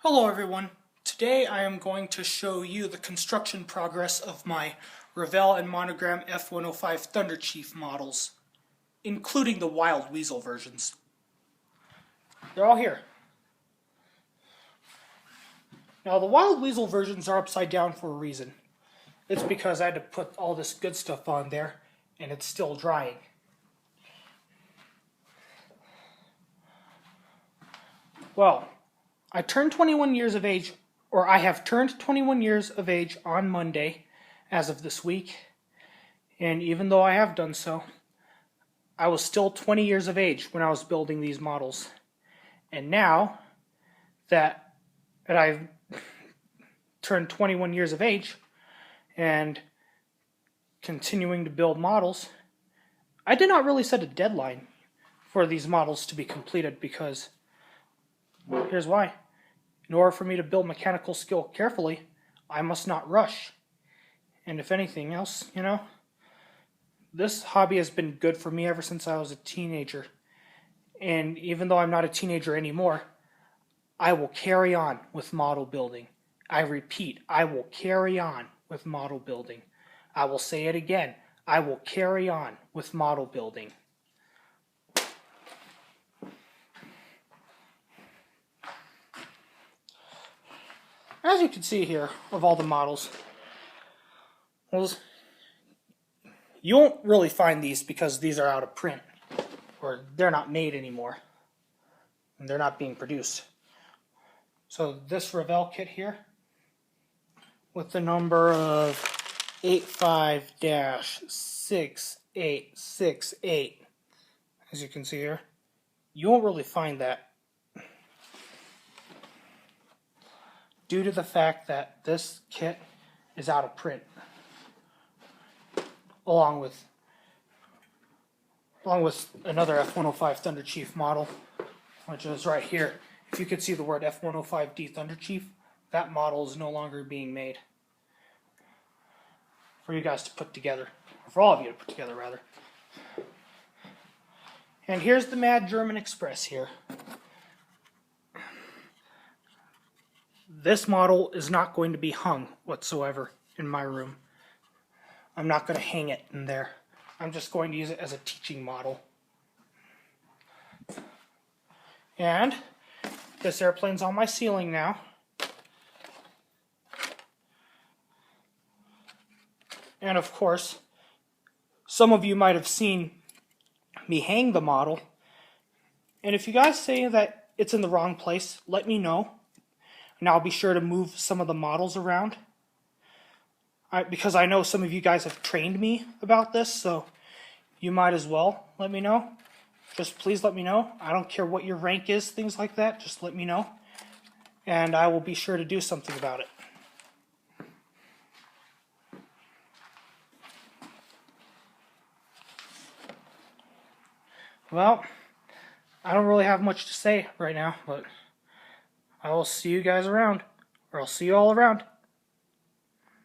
Hello everyone. Today I am going to show you the construction progress of my Revell and Monogram F-105 Thunderchief models, including the Wild Weasel versions. They're all here. Now the Wild Weasel versions are upside down for a reason. It's because I had to put all this good stuff on there and it's still drying. Well, I turned 21 years of age, or I have turned 21 years of age on Monday as of this week. And even though I have done so, I was still 20 years of age when I was building these models. And now that I've turned 21 years of age and continuing to build models, I did not really set a deadline for these models to be completed because here's why. In order for me to build mechanical skill carefully, I must not rush. And if anything else, this hobby has been good for me ever since I was a teenager. And even though I'm not a teenager anymore, I will carry on with model building. I repeat, I will carry on with model building. I will say it again, I will carry on with model building. As you can see here, of all the models, you won't really find these because these are out of print, or they're not made anymore, and they're not being produced. So this Revell kit here, with the number of 85-6868, as you can see here, you won't really find that, due to the fact that this kit is out of print, along with another F-105 Thunderchief model, which is right here. If you could see the word F-105D Thunderchief, that model is no longer being made for you guys to put together, or for all of you to put together, rather. And here's the Mad German Express here. This model is not going to be hung whatsoever in my room. I'm not going to hang it in there. I'm just going to use it as a teaching model. And this airplane's on my ceiling now. And of course, some of you might have seen me hang the model. And if you guys say that it's in the wrong place, let me know. And I'll be sure to move some of the models around. Because I know some of you guys have trained me about this, so you might as well let me know. Just please let me know. I don't care what your rank is, things like that. Just let me know. And I will be sure to do something about it. Well, I don't really have much to say right now, but I will see you guys around, or I'll see you all around.